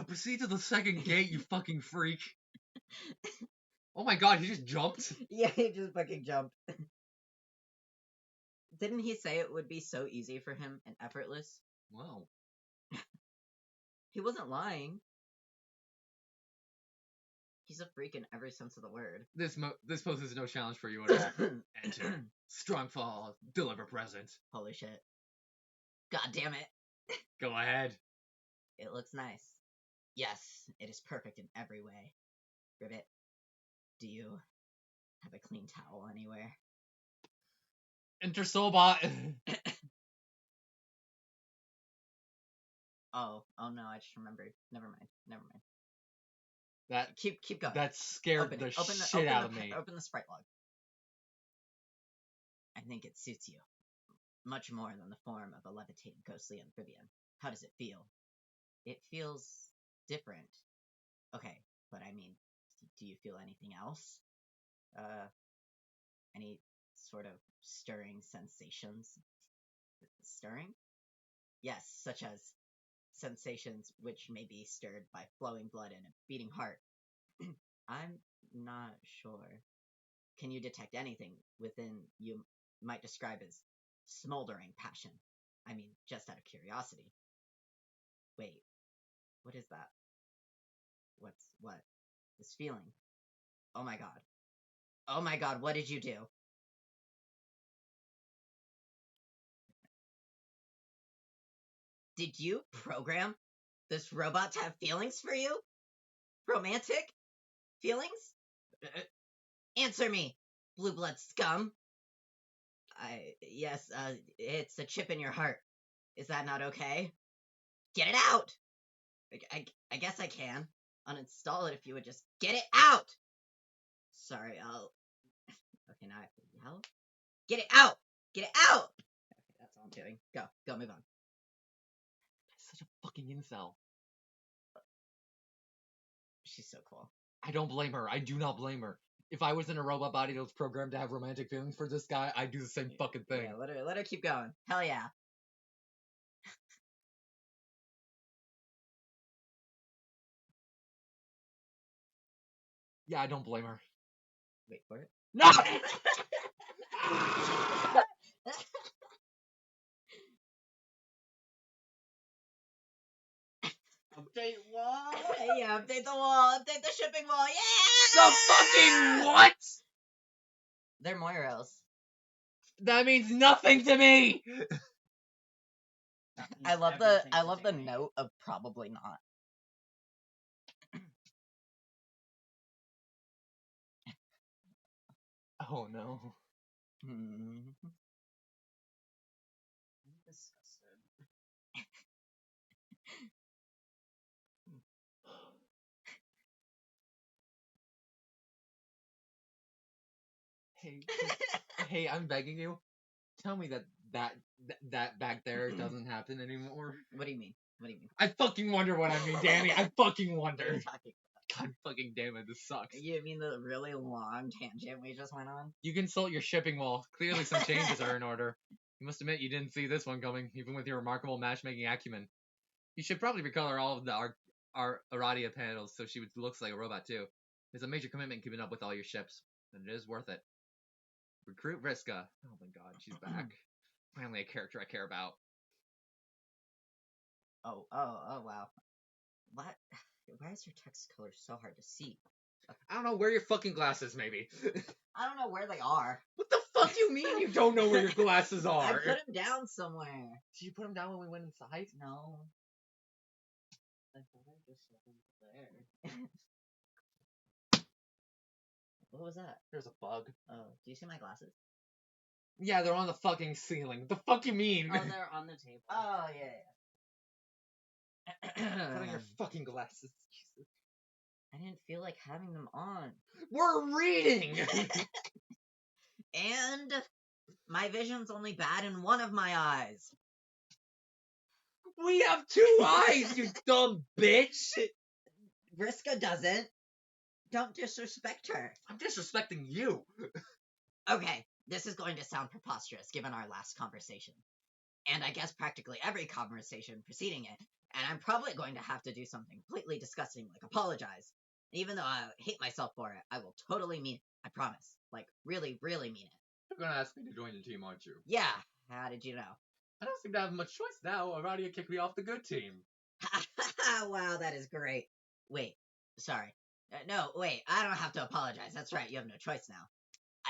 Proceed to the second gate, you fucking freak. Oh my god, he just jumped? Yeah, he just fucking jumped. Didn't he say it would be so easy for him and effortless? Wow. He wasn't lying. He's a freak in every sense of the word. This poses no challenge for you at all. Enter. Strong fall. Deliver present. Holy shit. God damn it. Go ahead. It looks nice. Yes, it is perfect in every way. Ribbit, do you have a clean towel anywhere? Enter Soulbot. Oh no, I just remembered. Never mind. That keep going. That scared the shit out of me. Open the sprite log. I think it suits you much more than the form of a levitating ghostly amphibian. How does it feel? It feels different. Okay, but I mean, do you feel anything else? Any sort of stirring sensations? Stirring? Yes, such as sensations which may be stirred by flowing blood and a beating heart. I'm not sure. Can you detect anything within you might describe as smoldering passion? I mean, just out of curiosity. Wait, what is that? What? This feeling. Oh my god. Oh my god, what did you do? Did you program this robot to have feelings for you? Romantic feelings? Answer me, blue blood scum. Yes, it's a chip in your heart. Is that not okay? Get it out! I guess I can. Uninstall it if you would just get it out! Sorry, I'll... Okay, now I have to yell. Get it out! Get it out! Okay, that's all I'm doing. Go, move on. Such a fucking incel. She's so cool. I don't blame her. I do not blame her. If I was in a robot body that was programmed to have romantic feelings for this guy, I'd do the same fucking thing. Yeah, let her keep going. Hell yeah. Yeah, I don't blame her. Wait for it. No! Update wall. Yeah, update the wall. Update the shipping wall. Yeah! The fucking what? They're Moiros. That means nothing to me! I love the note of probably not. Oh no. Disgusted. Hey, I'm begging you. Tell me that back there doesn't happen anymore. What do you mean? I fucking wonder what I mean, Danny. I fucking wonder. What are you talking about? God fucking damn it, this sucks. You mean the really long tangent we just went on? You consult your shipping wall. Clearly some changes are in order. You must admit you didn't see this one coming, even with your remarkable matchmaking acumen. You should probably recolor all of the our Aradia panels so she looks like a robot too. There's a major commitment keeping up with all your ships, and it is worth it. Recruit Vriska. Oh my god, she's back. Finally a character I care about. Oh, wow. What? Why is your text color so hard to see? I don't know, wear your fucking glasses, maybe. I don't know where they are. What the fuck do you mean you don't know where your glasses are? I put them down somewhere. Did you put them down when we went inside? No. I thought I just left them there. What was that? There's a bug. Oh, do you see my glasses? Yeah, they're on the fucking ceiling. What the fuck you mean? Oh, they're on the table. Oh, yeah. Put on your fucking glasses. Jesus. I didn't feel like having them on. We're reading! And my vision's only bad in one of my eyes. We have two eyes, you dumb bitch! Vriska doesn't. Don't disrespect her. I'm disrespecting you. Okay, this is going to sound preposterous given our last conversation. And I guess practically every conversation preceding it. And I'm probably going to have to do something completely disgusting like apologize. Even though I hate myself for it, I will totally mean it. I promise. Like, really, really mean it. You're gonna ask me to join the team, aren't you? Yeah, how did you know? I don't seem to have much choice now. Aradia kicked me off the good team. Wow, that is great. Wait, sorry. No, wait, I don't have to apologize. That's right, you have no choice now.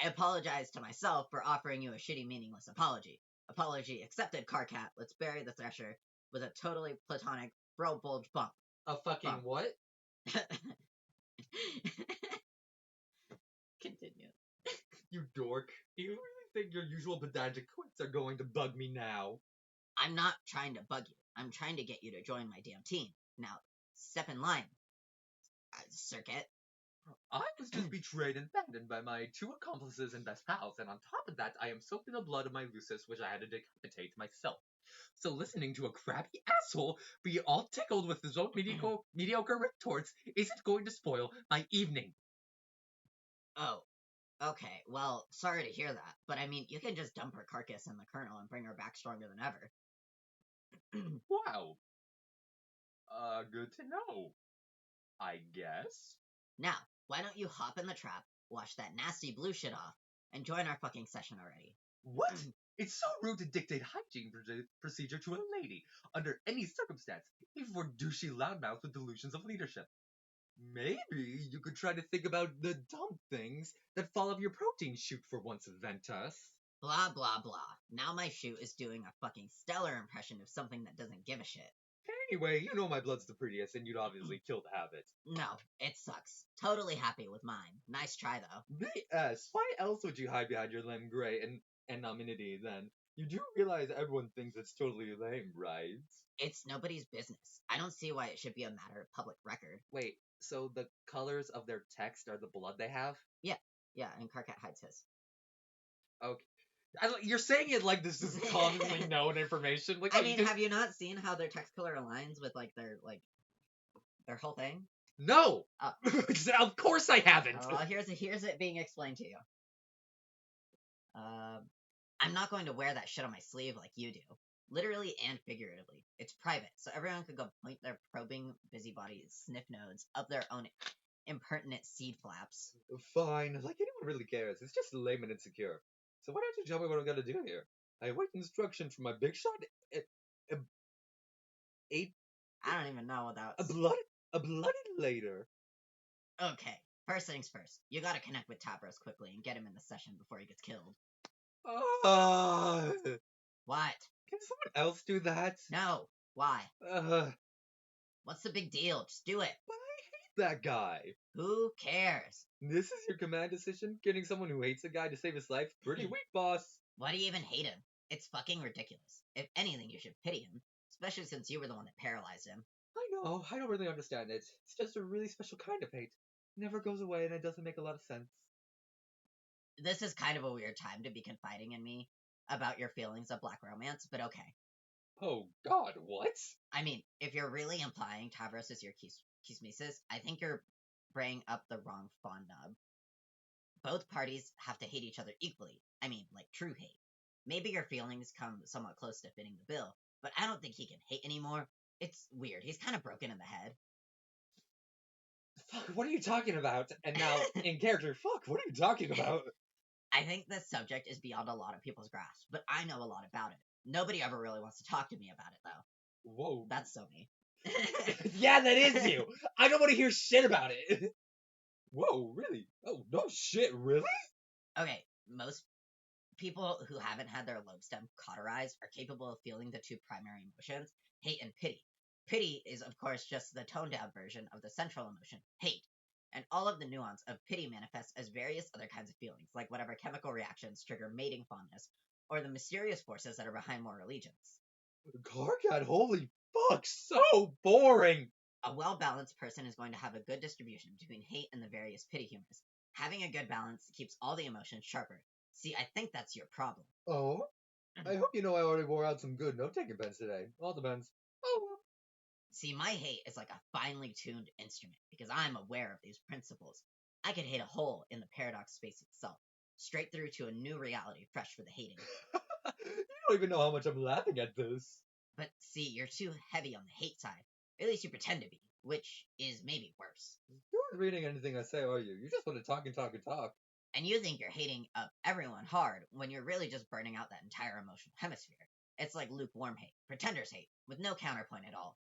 I apologize to myself for offering you a shitty, meaningless apology. Apology accepted, Carcat. Let's bury the Thresher with a totally platonic bro bulge bump. A fucking Bump. what? Continue. You dork. You really think your usual pedantic quits are going to bug me now? I'm not trying to bug you. I'm trying to get you to join my damn team. Now, step in line, Circuit. I was just betrayed and abandoned by my two accomplices and best pals, and on top of that, I am soaked in the blood of my Lucis, which I had to decapitate myself. So listening to a crappy asshole be all tickled with his own mediocre retorts isn't going to spoil my evening. Oh, okay. Well, sorry to hear that, but I mean, you can just dump her carcass in the kernel and bring her back stronger than ever. Wow. Good to know. I guess. Now, why don't you hop in the trap, wash that nasty blue shit off, and join our fucking session already? What? It's so rude to dictate hygiene procedure to a lady, under any circumstance, even for douchey loudmouths with delusions of leadership. Maybe you could try to think about the dumb things that fall off your protein chute for once, Ventus. Blah, blah, blah. Now my shoot is doing a fucking stellar impression of something that doesn't give a shit. Anyway, you know my blood's the prettiest, and you'd obviously kill to have it. No, it sucks. Totally happy with mine. Nice try, though. BS. Why else would you hide behind your lame gray and anonymity then? You do realize everyone thinks it's totally lame, right? It's nobody's business. I don't see why it should be a matter of public record. Wait, so the colors of their text are the blood they have? Yeah, and Carcat hides his. Okay. You're saying it like this is commonly known information. Like, I mean, have you not seen how their text color aligns with their whole thing? No. Oh. Of course I haven't. Well, here's it being explained to you. I'm not going to wear that shit on my sleeve like you do. Literally and figuratively. It's private, so everyone could go point their probing busybody sniff nodes up their own impertinent seed flaps. Fine, like anyone really cares. It's just lame and insecure. So why don't you tell me what I've got to do here? I await instruction from my big shot. I don't even know what that was. A bloody later. Okay, first things first. You gotta connect with Tavros quickly and get him in the session before he gets killed. What? Can someone else do that? No. Why? But What's the big deal? Just do it. I hate that guy. Who cares? This is your command decision? Getting someone who hates a guy to save his life? Pretty weak, boss. Why do you even hate him? It's fucking ridiculous. If anything, you should pity him. Especially since you were the one that paralyzed him. I know, I don't really understand it. It's just a really special kind of hate. It never goes away and it doesn't make a lot of sense. This is kind of a weird time to be confiding in me about your feelings of black romance, but okay. Oh god, what? I mean, if you're really implying Tavros is your kismesis, I think you're bringing up the wrong fond nub. Both parties have to hate each other equally. I mean, like true hate. Maybe your feelings come somewhat close to fitting the bill, but I don't think he can hate anymore. It's weird. He's kind of broken in the head. Fuck, what are you talking about? And now, in character, fuck, what are you talking about? I think this subject is beyond a lot of people's grasp, but I know a lot about it. Nobody ever really wants to talk to me about it, though. Whoa. That's so me. Yeah, that is you. I don't want to hear shit about it. Whoa, really? Oh, no shit, really? Okay, most people who haven't had their lobe stem cauterized are capable of feeling the two primary emotions, hate and pity. Pity is, of course, just the toned-down version of the central emotion, hate. And all of the nuance of pity manifests as various other kinds of feelings, like whatever chemical reactions trigger mating fondness, or the mysterious forces that are behind more allegiance. Carcat, holy fuck, so boring! A well-balanced person is going to have a good distribution between hate and the various pity humors. Having a good balance keeps all the emotions sharper. See, I think that's your problem. Oh? I hope you know I already wore out some good note-taking pens today. All depends. Oh. See, my hate is like a finely tuned instrument, because I'm aware of these principles. I could hit a hole in the paradox space itself, straight through to a new reality fresh for the hating. You don't even know how much I'm laughing at this. But see, you're too heavy on the hate side. At least you pretend to be, which is maybe worse. You aren't reading anything I say, are you? You just want to talk and talk and talk. And you think you're hating up everyone hard when you're really just burning out that entire emotional hemisphere. It's like lukewarm hate, pretender's hate, with no counterpoint at all.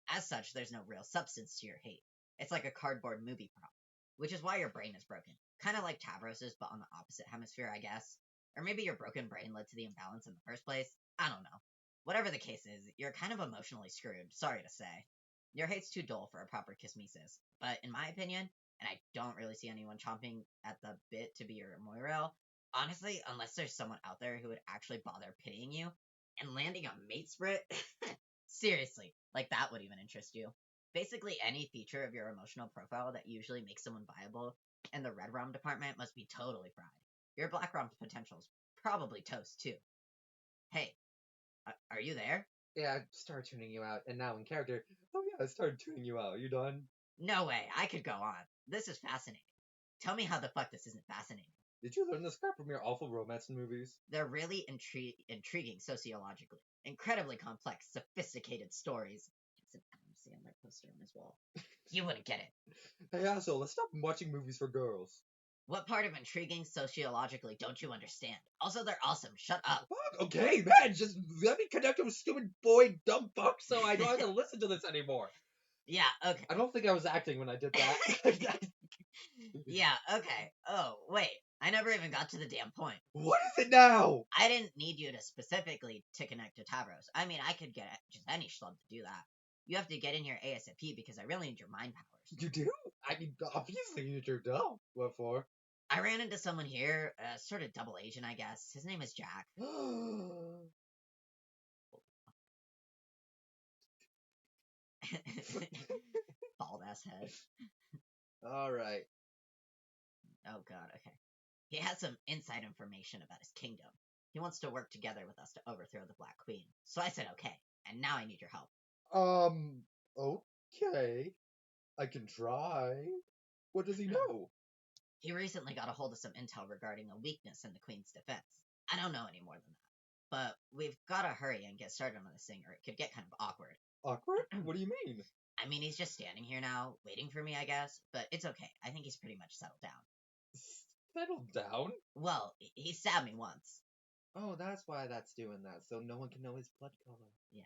As such, there's no real substance to your hate. It's like a cardboard movie prop, which is why your brain is broken. Kind of like Tavros's, but on the opposite hemisphere, I guess. Or maybe your broken brain led to the imbalance in the first place. I don't know. Whatever the case is, you're kind of emotionally screwed, sorry to say. Your hate's too dull for a proper kismesis, but in my opinion, and I don't really see anyone chomping at the bit to be your Moirail, honestly, unless there's someone out there who would actually bother pitying you, and landing a mate sprit? Seriously, like that would even interest you. Basically, any feature of your emotional profile that usually makes someone viable in the red rom department must be totally fried. Your black rom's potential's probably toast, too. Hey, are you there? Yeah, I started tuning you out, and now in character, oh yeah, I started tuning you out. You done? No way, I could go on. This is fascinating. Tell me how the fuck this isn't fascinating. Did you learn this crap from your awful romance movies? They're really intriguing sociologically. Incredibly complex, sophisticated stories. It's an Adam Sandler poster on his wall. You wouldn't get it. Hey asshole, let's stop watching movies for girls. What part of intriguing sociologically don't you understand? Also, they're awesome. Shut up. Fuck, okay, man, just let me connect with stupid boy dumb fuck so I don't have to listen to this anymore. Yeah, okay. I don't think I was acting when I did that. Yeah, okay. Oh, wait. I never even got to the damn point. What is it now? I didn't need you to specifically to connect to Tavros. I mean, I could get just any schlub to do that. You have to get in here ASAP because I really need your mind powers. You do? I mean, obviously you sure don't. What for? I ran into someone here, sort of double agent, I guess. His name is Jack. Bald ass head. Alright. Oh god, okay. He has some inside information about his kingdom. He wants to work together with us to overthrow the Black Queen. So I said okay, and now I need your help. Okay. I can try. What does he know? He recently got a hold of some intel regarding a weakness in the Queen's defense. I don't know any more than that. But we've gotta hurry and get started on this thing, or it could get kind of awkward. Awkward? What do you mean? I mean, he's just standing here now, waiting for me, I guess. But it's okay. I think he's pretty much settled down. Settle down? Well, he stabbed me once. Oh, that's why that's doing that, so no one can know his blood color. Yeah,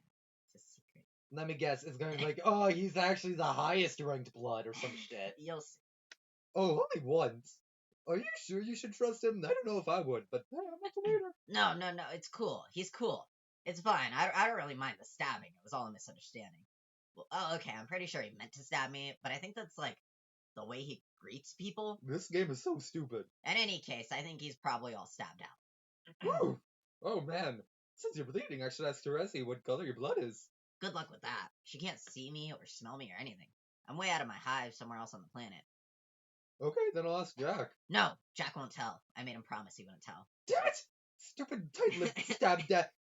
it's a secret. Let me guess, it's going to be like, oh, he's actually the highest ranked blood or some shit. You'll see. Oh, only once? Are you sure you should trust him? I don't know if I would, but hey, I'm not the leader. No, it's cool. He's cool. It's fine. I don't really mind the stabbing. It was all a misunderstanding. Well, oh, okay, I'm pretty sure he meant to stab me, but I think that's, like, the way he greets people. This game is so stupid. In any case, I think he's probably all stabbed out. Whew. Oh, man. Since you're bleeding, I should ask Teresi what color your blood is. Good luck with that. She can't see me or smell me or anything. I'm way out of my hive somewhere else on the planet. Okay, then I'll ask Jack. No, Jack won't tell. I made him promise he wouldn't tell. Damn it! Stupid tight-lipped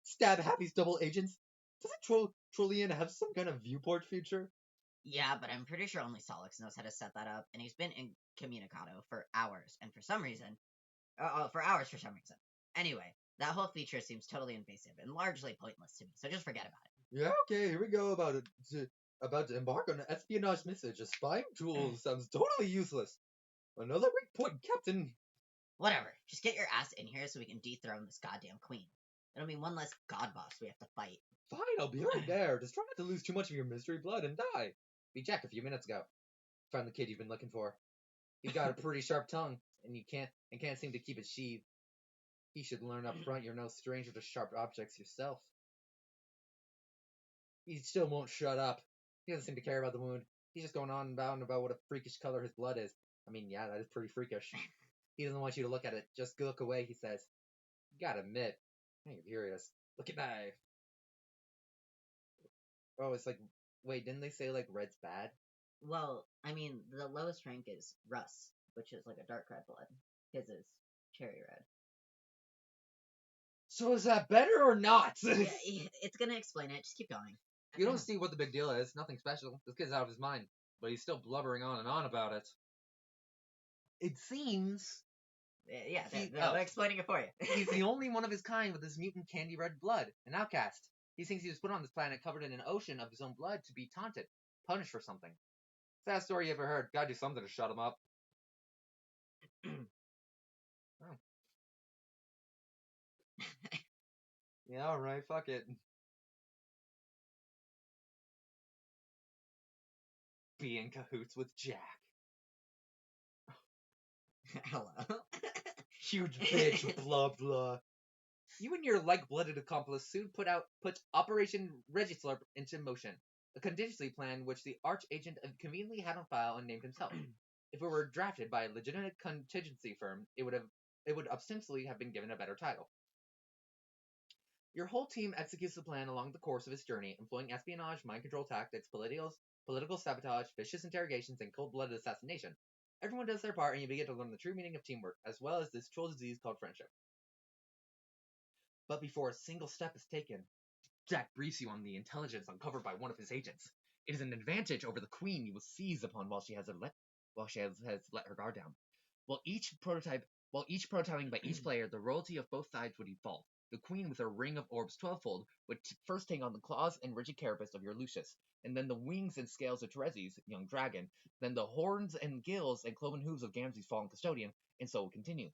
stab Happy's double agents. Doesn't Trollian have some kind of viewport feature? Yeah, but I'm pretty sure only Solix knows how to set that up, and he's been incommunicado for hours, and for some reason... Anyway, that whole feature seems totally invasive and largely pointless to me, so just forget about it. Yeah, okay, here we go about to embark on an espionage mission. A spying tool sounds totally useless. Another weak point, Captain. Whatever, just get your ass in here so we can dethrone this goddamn queen. It'll be one less god boss we have to fight. Fine, I'll be right there. Just try not to lose too much of your mystery blood and die. Be Jack a few minutes ago. Found the kid you've been looking for. He's got a pretty sharp tongue, and can't seem to keep it sheathed. He should learn up front you're no stranger to sharp objects yourself. He still won't shut up. He doesn't seem to care about the wound. He's just going on and about what a freakish color his blood is. I mean, yeah, that is pretty freakish. He doesn't want you to look at it. Just look away, he says. You gotta admit, I'm curious. Look at my... Oh, it's like... Wait, didn't they say, like, red's bad? Well, I mean, the lowest rank is Russ, which is like a dark red blood. His is cherry red. So is that better or not? Yeah, it's gonna explain it. Just keep going. You don't see what the big deal is. Nothing special. This kid's out of his mind. But he's still blubbering on and on about it. It seems... Yeah, they're explaining it for you. He's the only one of his kind with this mutant candy red blood. An outcast. He thinks he was put on this planet covered in an ocean of his own blood to be taunted, punished for something. Saddest story you ever heard. Gotta do something to shut him up. Oh. Yeah, alright, fuck it. Be in cahoots with Jack. Hello. Huge bitch, blah blah. You and your like-blooded accomplice soon put Operation Regislurp into motion, a contingency plan which the arch-agent conveniently had on file and named himself. If it were drafted by a legitimate contingency firm, it would ostensibly have been given a better title. Your whole team executes the plan along the course of its journey, employing espionage, mind control tactics, political sabotage, vicious interrogations, and cold-blooded assassination. Everyone does their part, and you begin to learn the true meaning of teamwork, as well as this troll disease called friendship. But before a single step is taken, Jack briefs you on the intelligence uncovered by one of his agents. It is an advantage over the Queen you will seize upon while she has let her guard down. While each prototyping by each player, the royalty of both sides would evolve. The Queen, with her ring of orbs 12-fold, would first take on the claws and rigid carapace of your Lucius, and then the wings and scales of Terezi's young dragon, then the horns and gills and cloven hooves of Gamzee's fallen custodian, and so will continue.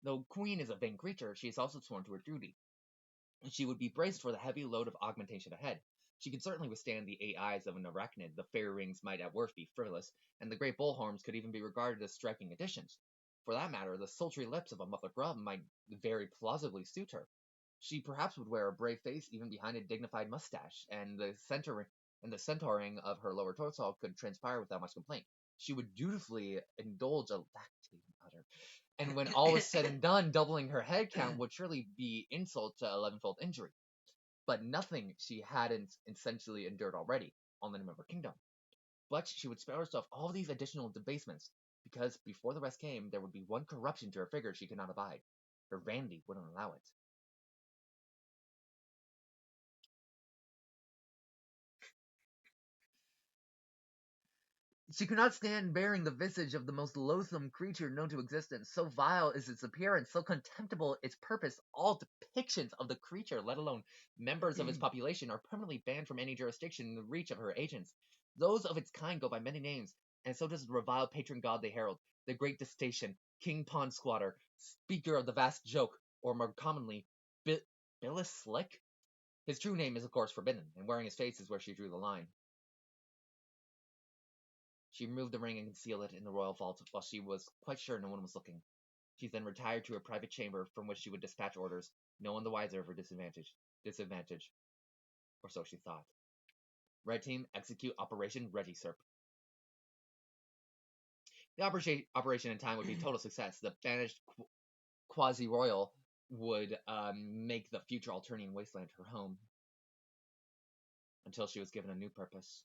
Though Queen is a vain creature, she is also sworn to her duty. She would be braced for the heavy load of augmentation ahead. She could certainly withstand the 8 eyes of an arachnid, the fair rings might at worst be frivolous, and the great bullhorns could even be regarded as striking additions. For that matter, the sultry lips of a muffler grub might very plausibly suit her. She perhaps would wear a brave face even behind a dignified mustache, and the centauring of her lower torso could transpire without much complaint. She would dutifully indulge a lactating udder, and when all was said and done, doubling her head count would surely be insult to 11-fold injury. But nothing she hadn't essentially endured already on the name of her kingdom. But she would spare herself all these additional debasements, because before the rest came, there would be one corruption to her figure she could not abide. Her vanity wouldn't allow it. She could not stand bearing the visage of the most loathsome creature known to existence. So vile is its appearance, so contemptible its purpose. All depictions of the creature, let alone members of its population, are permanently banned from any jurisdiction in the reach of her agents. Those of its kind go by many names, and so does the reviled patron god they herald, the Great Distation, King Pond Squatter, Speaker of the Vast Joke, or more commonly, Billis Slick? His true name is of course forbidden, and wearing his face is where she drew the line. She removed the ring and concealed it in the royal vault while she was quite sure no one was looking. She then retired to her private chamber from which she would dispatch orders, no one the wiser of her disadvantage. Or so she thought. Red Team, execute Operation Regisurp. The operation in time would be a total success. The banished quasi-royal would make the future Alternian wasteland her home until she was given a new purpose.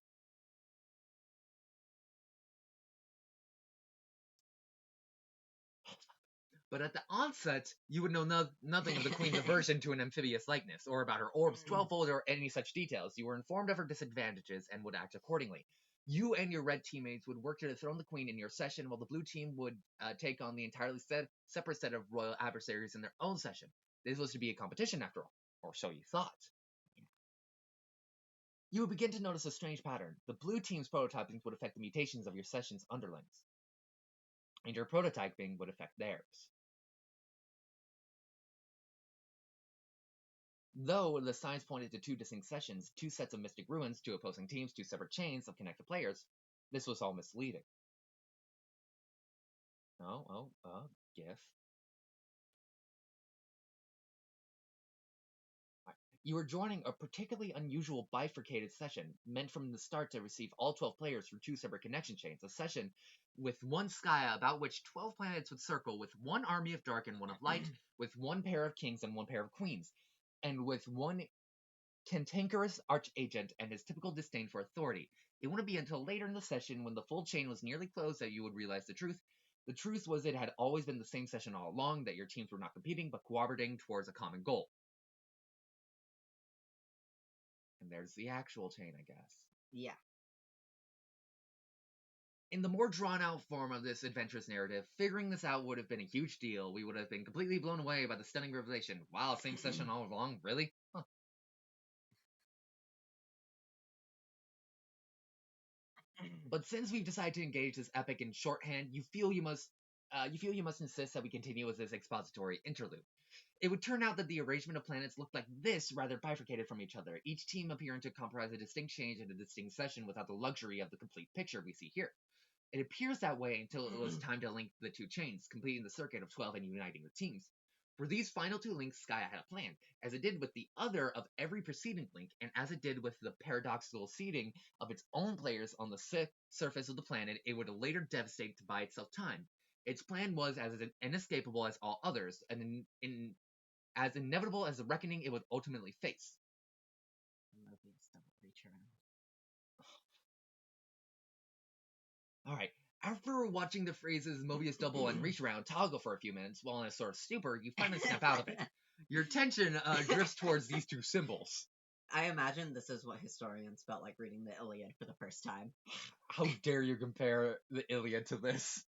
But at the onset, you would know nothing of the Queen's aversion to an amphibious likeness, or about her orbs 12-fold, or any such details. You were informed of her disadvantages and would act accordingly. You and your red teammates would work to dethrone the Queen in your session, while the blue team would take on the entirely separate set of royal adversaries in their own session. This was to be a competition, after all, or so you thought. You would begin to notice a strange pattern. The blue team's prototyping would affect the mutations of your session's underlings, and your prototyping would affect theirs. Though the signs pointed to 2 distinct sessions, 2 sets of mystic ruins, 2 opposing teams, 2 separate chains of connected players, this was all misleading. GIF. You were joining a particularly unusual bifurcated session, meant from the start to receive all 12 players through 2 separate connection chains, a session with one Skya about which 12 planets would circle, with 1 army of dark and 1 of light, with 1 pair of kings and 1 pair of queens, and with 1 cantankerous archagent and his typical disdain for authority. It wouldn't be until later in the session, when the full chain was nearly closed, that you would realize the truth. The truth was it had always been the same session all along, that your teams were not competing, but cooperating towards a common goal. And there's the actual chain, I guess. Yeah. In the more drawn-out form of this adventurous narrative, figuring this out would have been a huge deal. We would have been completely blown away by the stunning revelation. Wow, same session all along? Really? Huh. But since we've decided to engage this epic in shorthand, you feel you must insist that we continue with this expository interlude. It would turn out that the arrangement of planets looked like this, rather bifurcated from each other, each team appearing to comprise a distinct change in a distinct session without the luxury of the complete picture we see here. It appears that way until it was time to link the two chains, completing the circuit of 12 and uniting the teams. For these final two links, Skya had a plan, as it did with the other of every preceding link, and as it did with the paradoxical seeding of its own players on the surface of the planet, it would later devastate to buy itself time. Its plan was as inescapable as all others, and as inevitable as the reckoning it would ultimately face. Mobius double return. Alright, after watching the phrases Mobius double and reach around toggle for a few minutes while in a sort of stupor, you finally snap out of it. Your attention drifts towards these two symbols. I imagine this is what historians felt like reading the Iliad for the first time. How dare you compare the Iliad to this?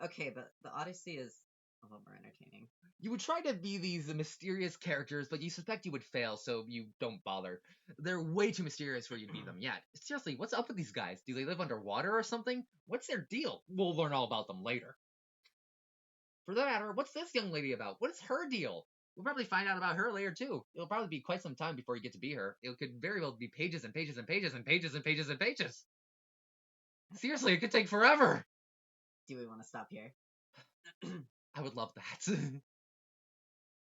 Okay, but the Odyssey is a little more entertaining. You would try to be these mysterious characters, but you suspect you would fail, so you don't bother. They're way too mysterious for you to be them yet. Seriously, what's up with these guys? Do they live underwater or something? What's their deal? We'll learn all about them later. For that matter, what's this young lady about? What is her deal? We'll probably find out about her later too. It'll probably be quite some time before you get to be her. It could very well be pages and pages and pages and pages and pages and pages. Seriously, it could take forever. Do we want to stop here? I would love that.